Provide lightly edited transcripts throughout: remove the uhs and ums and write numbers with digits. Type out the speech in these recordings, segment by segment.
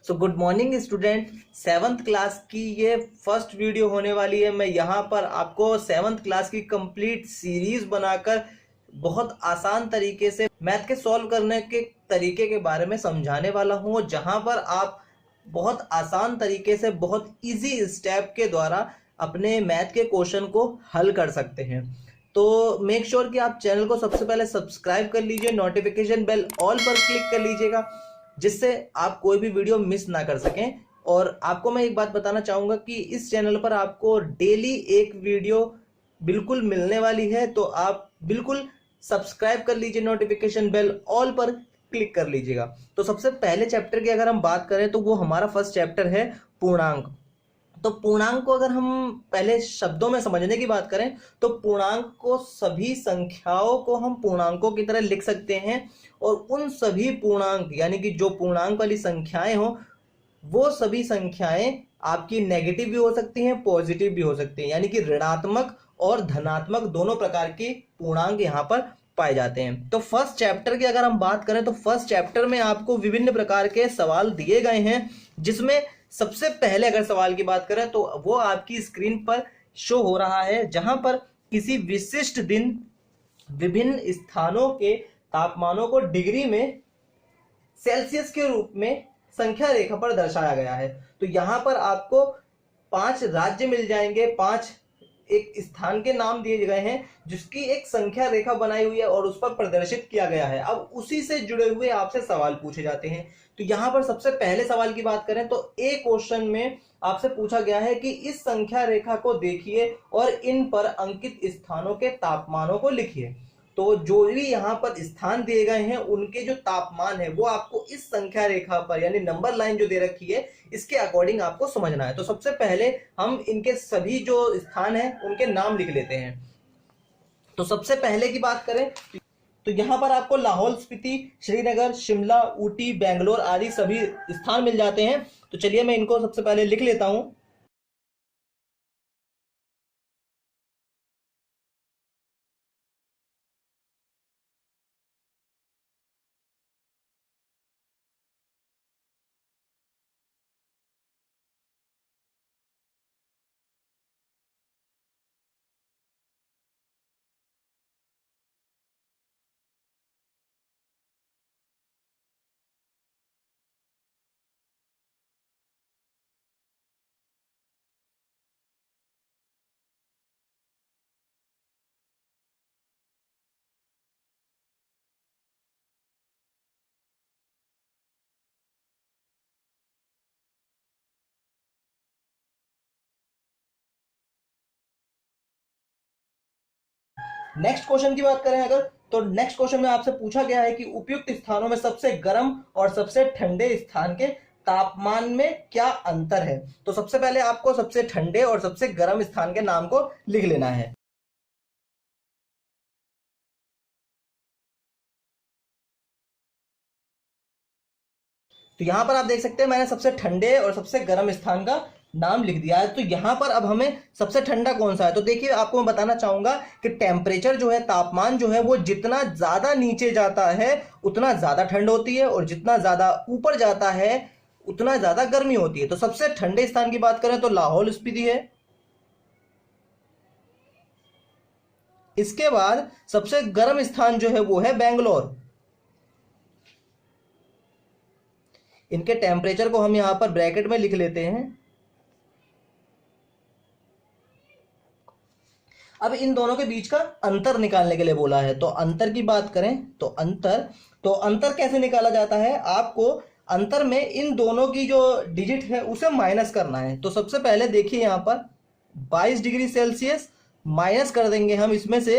So good morning student. 7th class की ये first video होने वाली है। मैं यहाँ पर आपको 7th क्लास की कंप्लीट सीरीज बनाकर बहुत आसान तरीके से मैथ के सॉल्व करने के तरीके के बारे में समझाने वाला हूँ, जहाँ पर आप बहुत आसान तरीके से बहुत इजी स्टेप के द्वारा अपने मैथ के क्वेश्चन को हल कर सकते हैं। तो मेक श्योर कि आप चैनल को सबसे पहले सब्सक्राइब कर लीजिए, नोटिफिकेशन बेल ऑल पर क्लिक कर लीजिएगा, जिससे आप कोई भी वीडियो मिस ना कर सकें। और आपको मैं एक बात बताना चाहूंगा कि इस चैनल पर आपको डेली एक वीडियो बिल्कुल मिलने वाली है, तो आप बिल्कुल सब्सक्राइब कर लीजिए, नोटिफिकेशन बेल ऑल पर क्लिक कर लीजिएगा। तो सबसे पहले चैप्टर की अगर हम बात करें तो वो हमारा फर्स्ट चैप्टर है पूर्णांक। तो पूर्णांक को अगर हम पहले शब्दों में समझने की बात करें तो पूर्णांक को सभी संख्याओं को हम पूर्णांकों की तरह लिख सकते हैं, और उन सभी पूर्णांक यानी कि जो पूर्णांक वाली संख्याएं हो वो सभी संख्याएं आपकी नेगेटिव भी हो सकती हैं, पॉजिटिव भी हो सकती हैं, यानी कि ऋणात्मक और धनात्मक दोनों प्रकार के पूर्णांक यहाँ पर पाए जाते हैं। तो फर्स्ट चैप्टर की अगर हम बात करें तो फर्स्ट चैप्टर में आपको विभिन्न प्रकार के सवाल दिए गए हैं, जिसमें सबसे पहले अगर सवाल की बात करें तो वो आपकी स्क्रीन पर शो हो रहा है, जहां पर किसी विशिष्ट दिन विभिन्न स्थानों के तापमानों को डिग्री में सेल्सियस के रूप में संख्या रेखा पर दर्शाया गया है। तो यहां पर आपको 5 राज्य मिल जाएंगे, 5 एक स्थान के नाम दिए गए हैं जिसकी एक संख्या रेखा बनाई हुई है और उस पर प्रदर्शित किया गया है। अब उसी से जुड़े हुए आपसे सवाल पूछे जाते हैं। तो यहां पर सबसे पहले सवाल की बात करें तो ए क्वेश्चन में आपसे पूछा गया है कि इस संख्या रेखा को देखिए और इन पर अंकित स्थानों के तापमानों को लिखिए। तो जो भी यहाँ पर स्थान दिए गए हैं उनके जो तापमान है वो आपको इस संख्या रेखा पर यानी नंबर लाइन जो दे रखी है इसके अकॉर्डिंग आपको समझना है। तो सबसे पहले हम इनके सभी जो स्थान है उनके नाम लिख लेते हैं। तो सबसे पहले की बात करें तो यहाँ पर आपको लाहौल स्पीति, श्रीनगर, शिमला, ऊटी, बेंगलोर आदि सभी स्थान मिल जाते हैं। तो चलिए मैं इनको सबसे पहले लिख लेता हूं। नेक्स्ट क्वेश्चन की बात करें अगर तो नेक्स्ट क्वेश्चन में आपसे पूछा गया है कि उपयुक्त स्थानों में सबसे गर्म और सबसे ठंडे स्थान के तापमान में क्या अंतर है। तो सबसे पहले आपको सबसे ठंडे और सबसे गर्म स्थान के नाम को लिख लेना है। तो यहां पर आप देख सकते हैं मैंने सबसे ठंडे और सबसे गर्म स्थान का नाम लिख दिया है। तो यहां पर अब हमें सबसे ठंडा कौन सा है, तो देखिए आपको मैं बताना चाहूंगा कि टेम्परेचर जो है, तापमान जो है वो जितना ज्यादा नीचे जाता है उतना ज्यादा ठंड होती है, और जितना ज्यादा ऊपर जाता है उतना ज्यादा गर्मी होती है। तो सबसे ठंडे स्थान की बात करें तो लाहौल स्पीति है। इसके बाद सबसे गर्म स्थान जो है वो है बेंगलोर। इनके टेम्परेचर को हम यहां पर ब्रैकेट में लिख लेते हैं। अब इन दोनों के बीच का अंतर निकालने के लिए बोला है। तो अंतर की बात करें तो अंतर कैसे निकाला जाता है, आपको अंतर में इन दोनों की जो डिजिट है उसे माइनस करना है। तो सबसे पहले देखिए यहां पर 22 डिग्री सेल्सियस माइनस कर देंगे हम इसमें से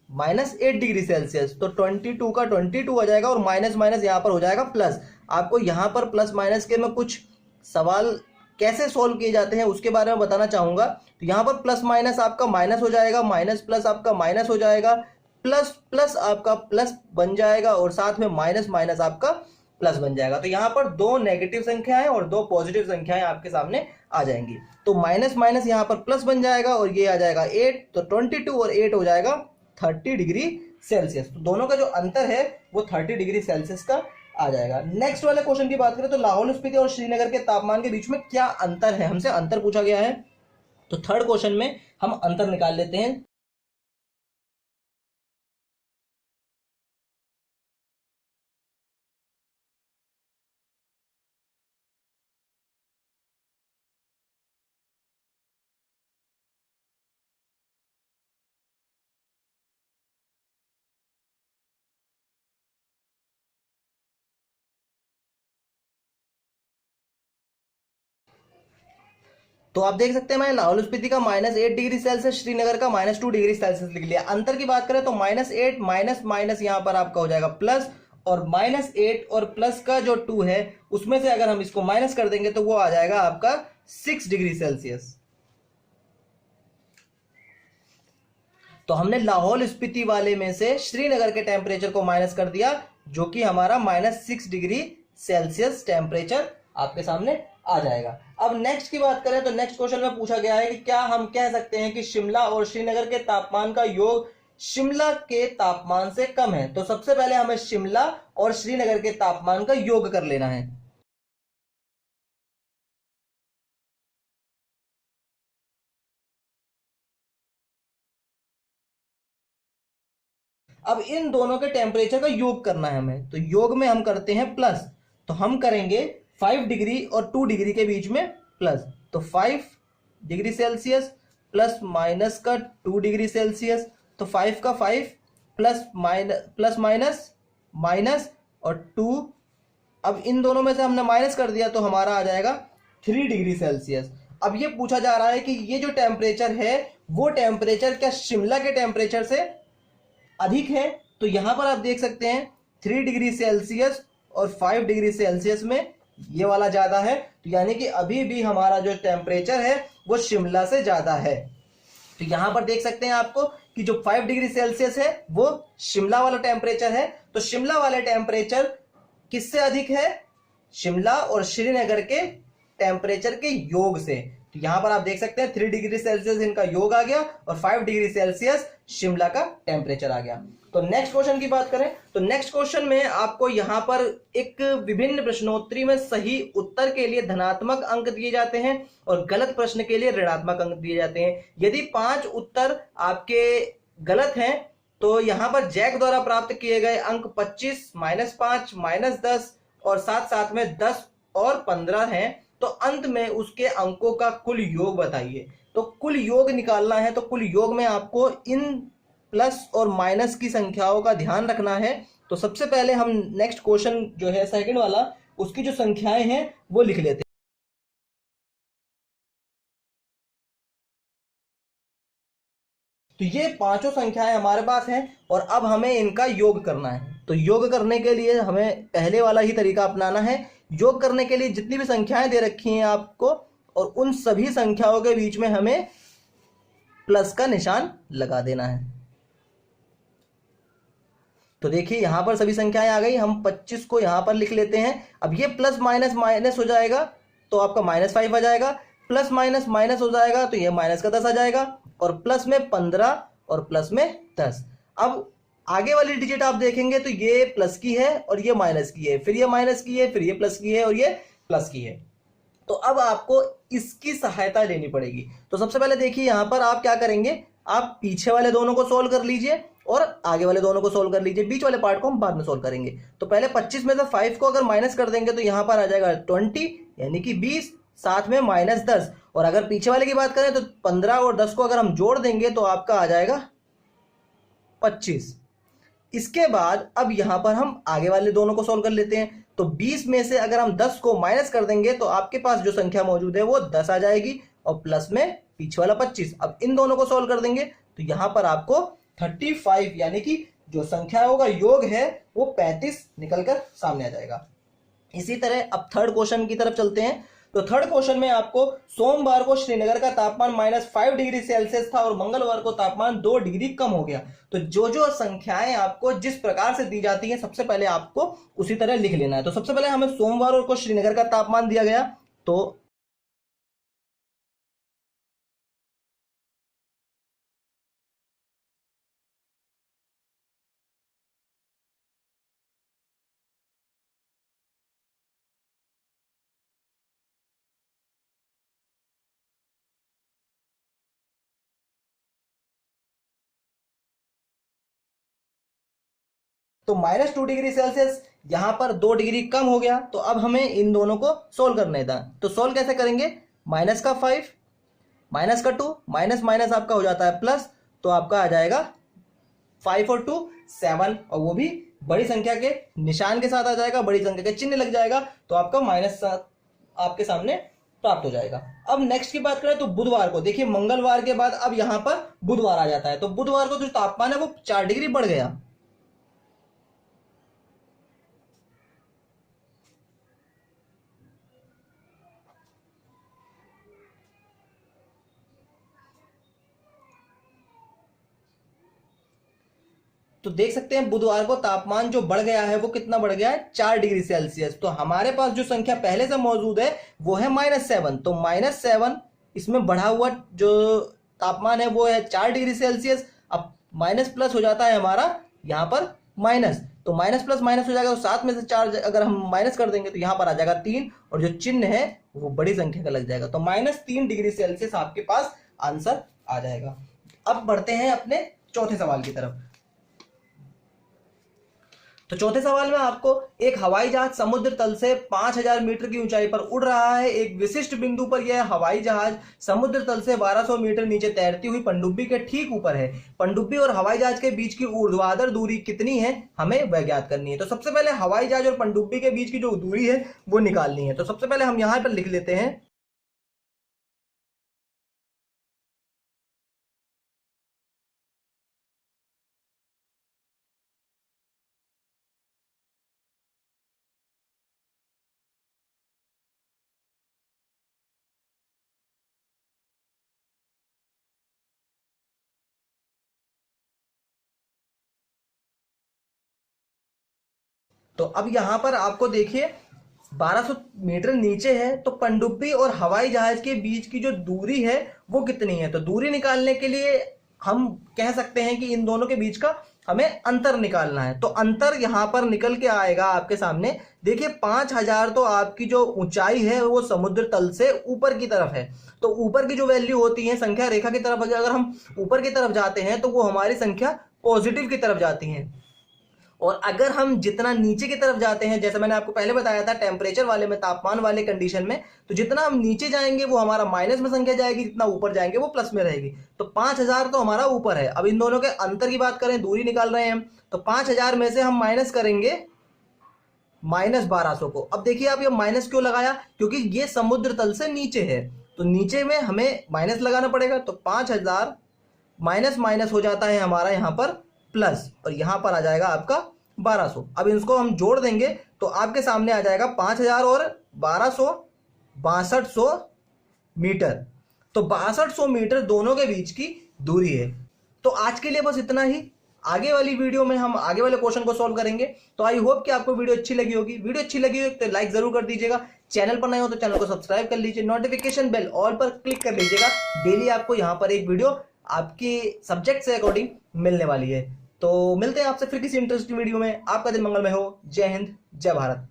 -8 डिग्री सेल्सियस, तो 22 का 22 आ जाएगा और माइनस माइनस यहां पर हो जाएगा प्लस। आपको यहां पर प्लस माइनस के में कुछ सवाल कैसे सॉल्व किए जाते हैं उसके बारे में बताना चाहूंगा। तो यहां पर प्लस माइनस आपका माइनस हो जाएगा, माइनस प्लस आपका माइनस हो जाएगा, प्लस प्लस आपका प्लस बन जाएगा, और साथ में माइनस माइनस आपका प्लस बन जाएगा। तो यहां पर 2 नेगेटिव संख्याएं और 2 पॉजिटिव संख्याएं आपके सामने आ जाएंगी। तो माइनस माइनस यहां पर प्लस बन जाएगा और ये आ जाएगा 8, तो 22 और 8 हो जाएगा 30 डिग्री सेल्सियस। तो दोनों का जो अंतर है वो 30 डिग्री सेल्सियस का आ जाएगा। नेक्स्ट वाले क्वेश्चन की बात करें तो लाहौल स्पीति और श्रीनगर के तापमान के बीच में क्या अंतर है, हमसे अंतर पूछा गया है। तो थर्ड क्वेश्चन में हम अंतर निकाल लेते हैं। तो आप देख सकते हैं मैंने लाहौल स्पीति का -8 डिग्री सेल्सियस, श्रीनगर का -2 डिग्री सेल्सियस लिख लिया। अंतर की बात करें तो -8 माइनस माइनस यहां पर आपका हो जाएगा प्लस, और -8 और प्लस का जो 2 है उसमें से अगर हम इसको माइनस कर देंगे तो वो आ जाएगा आपका 6 डिग्री सेल्सियस। तो हमने लाहौल स्पीति वाले में से श्रीनगर के टेम्परेचर को माइनस कर दिया, जो कि हमारा -6 डिग्री सेल्सियस टेम्परेचर आपके सामने आ जाएगा। अब नेक्स्ट की बात करें तो नेक्स्ट क्वेश्चन में पूछा गया है कि क्या हम कह सकते हैं कि शिमला और श्रीनगर के तापमान का योग शिमला के तापमान से कम है। तो सबसे पहले हमें शिमला और श्रीनगर के तापमान का योग कर लेना है। अब इन दोनों के टेम्परेचर का योग करना है हमें, तो योग में हम करते हैं प्लस, तो हम करेंगे 5 डिग्री और 2 डिग्री के बीच में प्लस, तो 5 डिग्री सेल्सियस प्लस माइनस का 2 डिग्री सेल्सियस, तो 5 का 5 प्लस माइनस माइनस और 2। अब इन दोनों में से हमने माइनस कर दिया तो हमारा आ जाएगा 3 डिग्री सेल्सियस। अब ये पूछा जा रहा है कि ये जो टेम्परेचर है वो टेम्परेचर क्या शिमला के टेम्परेचर से अधिक है। तो यहां पर आप देख सकते हैं 3 डिग्री सेल्सियस और 5 डिग्री सेल्सियस में ये वाला ज्यादा है, तो यानी कि अभी भी हमारा जो टेम्परेचर है वो शिमला से ज्यादा है। तो यहां पर देख सकते हैं आपको कि जो 5 डिग्री सेल्सियस है वो शिमला वाला टेम्परेचर है। तो शिमला वाले टेम्परेचर किससे अधिक है, शिमला और श्रीनगर के टेम्परेचर के योग से। तो यहां पर आप देख सकते हैं 3 डिग्री सेल्सियस इनका योग आ गया और 5 डिग्री सेल्सियस शिमला का टेम्परेचर आ गया। तो नेक्स्ट क्वेश्चन की बात करें तो नेक्स्ट क्वेश्चन में आपको यहां पर एक विभिन्न प्रश्नोत्तरी में सही उत्तर के लिए धनात्मक अंक दिए जाते हैं और गलत प्रश्न के लिए ऋणात्मक अंक दिए जाते हैं। यदि 5 उत्तर आपके गलत हैं तो यहां पर जैक द्वारा प्राप्त किए गए अंक 25, -5, -10 और साथ साथ में 10 और 15 हैं। तो अंत में उसके अंकों का कुल योग बताइए। तो कुल योग निकालना है, तो कुल योग में आपको इन प्लस और माइनस की संख्याओं का ध्यान रखना है। तो सबसे पहले हम नेक्स्ट क्वेश्चन जो है सेकंड वाला, उसकी जो संख्याएं हैं वो लिख लेते हैं। तो ये पांचों संख्याएं हमारे पास हैं और अब हमें इनका योग करना है। तो योग करने के लिए हमें पहले वाला ही तरीका अपनाना है। योग करने के लिए जितनी भी संख्याएं दे रखी हैं आपको, और उन सभी संख्याओं के बीच में हमें प्लस का निशान लगा देना है। तो देखिए यहां पर सभी संख्याएं आ गई, हम 25 को यहां पर लिख लेते हैं। अब ये प्लस माइनस माइनस हो जाएगा तो आपका -5 आ जाएगा, प्लस माइनस माइनस हो जाएगा तो ये माइनस का 10 आ जाएगा, और प्लस में 15 और प्लस में 10। अब आगे वाली डिजिट आप देखेंगे तो ये प्लस की है और ये माइनस की है, फिर ये माइनस की है, फिर ये प्लस की है और ये प्लस की है। तो अब आपको इसकी सहायता लेनी पड़ेगी। तो सबसे पहले देखिए यहां पर आप क्या करेंगे, आप पीछे वाले दोनों को सोल्व कर लीजिए और आगे वाले दोनों को सोल्व कर लीजिए, बीच वाले पार्ट को हम बाद में सोल्व करेंगे। तो पहले 25 में से 5 को अगर माइनस कर देंगे तो यहां पर आ जाएगा 20 यानी कि 20, साथ में -10, और अगर पीछे वाले की बात करें तो 15 और 10 को अगर हम जोड़ देंगे तो आपका आ जाएगा 25। इसके बाद अब यहां पर हम आगे वाले दोनों को सोल्व कर लेते हैं। तो 20 में से अगर हम 10 को माइनस कर देंगे तो आपके पास जो संख्या मौजूद है वो 10 आ जाएगी, और प्लस में पीछे वाला 25। अब इन दोनों को सोल्व कर देंगे तो यहां पर आपको 35 यानी कि जो संख्याओं का योग है वो 35 निकलकर सामने आ जाएगा। इसी तरह अब थर्ड क्वेश्चन की तरफ चलते हैं। तो थर्ड क्वेश्चन में आपको सोमवार को श्रीनगर का तापमान -5 डिग्री सेल्सियस था और मंगलवार को तापमान 2 डिग्री कम हो गया। तो जो जो संख्याएं आपको जिस प्रकार से दी जाती हैं सबसे पहले आपको उसी तरह लिख लेना है। तो सबसे पहले हमें सोमवार को श्रीनगर का तापमान दिया गया, तो तो -2 डिग्री सेल्सियस, यहां पर 2 डिग्री कम हो गया। तो अब हमें इन दोनों को सोल्व करना था। तो सोल्व कैसे करेंगे, -5 -2 माइनस माइनस आपका हो जाता है प्लस, तो आपका आ जाएगा 5 और 2 7, और वो भी बड़ी संख्या के निशान के साथ आ जाएगा, बड़ी संख्या के चिन्ह लग जाएगा, तो आपका -7 आपके सामने प्राप्त हो जाएगा। अब नेक्स्ट की बात करें तो बुधवार को, देखिए मंगलवार के बाद अब यहां पर बुधवार आ जाता है। तो बुधवार को जो तापमान है वो 4 डिग्री बढ़ गया। तो देख सकते हैं बुधवार को तापमान जो बढ़ गया है वो कितना बढ़ गया है, 4 डिग्री सेल्सियस। तो हमारे पास जो संख्या पहले से मौजूद है वो है -7। तो -7 इसमें बढ़ा हुआ जो तापमान है वो है 4 डिग्री सेल्सियस। अब माइनस प्लस हो जाता है हमारा यहाँ पर माइनस, तो माइनस प्लस माइनस हो जाएगा, तो 7 में से 4 अगर हम माइनस कर देंगे तो यहाँ पर आ जाएगा 3, और जो चिन्ह है वो बड़ी संख्या का लग जाएगा। तो -3 डिग्री सेल्सियस आपके पास आंसर आ जाएगा। अब बढ़ते हैं अपने चौथे सवाल की तरफ। तो चौथे सवाल में आपको एक हवाई जहाज समुद्र तल से 5000 मीटर की ऊंचाई पर उड़ रहा है। एक विशिष्ट बिंदु पर यह हवाई जहाज समुद्र तल से 1200 मीटर नीचे तैरती हुई पनडुब्बी के ठीक ऊपर है। पनडुब्बी और हवाई जहाज के बीच की ऊर्ध्वाधर दूरी कितनी है, हमें वह ज्ञात करनी है। तो सबसे पहले हवाई जहाज और पनडुब्बी के बीच की जो दूरी है वो निकालनी है। तो सबसे पहले हम यहां पर लिख लेते हैं तो अब यहां पर आपको देखिए 1200 मीटर नीचे है, तो पनडुब्बी और हवाई जहाज के बीच की जो दूरी है वो कितनी है। तो दूरी निकालने के लिए हम कह सकते हैं कि इन दोनों के बीच का हमें अंतर निकालना है। तो अंतर यहां पर निकल के आएगा आपके सामने। देखिए 5000 तो आपकी जो ऊंचाई है वो समुद्र तल से ऊपर की तरफ है। तो ऊपर की जो वैल्यू होती है संख्या रेखा की तरफ, अगर हम ऊपर की तरफ जाते हैं तो वो हमारी संख्या पॉजिटिव की तरफ जाती है। और अगर हम जितना नीचे की तरफ जाते हैं, जैसे मैंने आपको पहले बताया था टेम्परेचर वाले में, तापमान वाले कंडीशन में, तो जितना हम नीचे जाएंगे वो हमारा माइनस में संख्या जाएगी, जितना ऊपर जाएंगे वो प्लस में रहेगी। तो 5000 तो हमारा ऊपर है। अब इन दोनों के अंतर की बात करें, दूरी निकाल रहे हैं हम, तो 5000 में से हम माइनस करेंगे -1200 को। अब देखिए आप ये माइनस क्यों लगाया, क्योंकि ये समुद्र तल से नीचे है, तो नीचे में हमें माइनस लगाना पड़ेगा। तो 5000 माइनस माइनस हो जाता है हमारा यहाँ पर प्लस, और यहाँ पर आ जाएगा आपका 1200। अब इसको हम जोड़ देंगे तो आपके सामने आ जाएगा 5000 और 1200 6200 मीटर। तो 6200 मीटर दोनों के बीच की दूरी है। तो आज के लिए बस इतना ही। आगे वाली वीडियो में हम आगे वाले क्वेश्चन को सॉल्व करेंगे। तो आई होप कि आपको वीडियो अच्छी लगी होगी। वीडियो अच्छी लगी हो तो लाइक जरूर कर दीजिएगा, चैनल पर नए हो तो चैनल को सब्सक्राइब कर लीजिए, नोटिफिकेशन बेल ऑल पर क्लिक कर लीजिएगा। डेली आपको यहाँ पर एक वीडियो आपके सब्जेक्ट से अकॉर्डिंग मिलने वाली है। तो मिलते हैं आपसे फिर किसी इंटरेस्टिंग वीडियो में। आपका दिन मंगलमय हो। जय हिंद, जय भारत।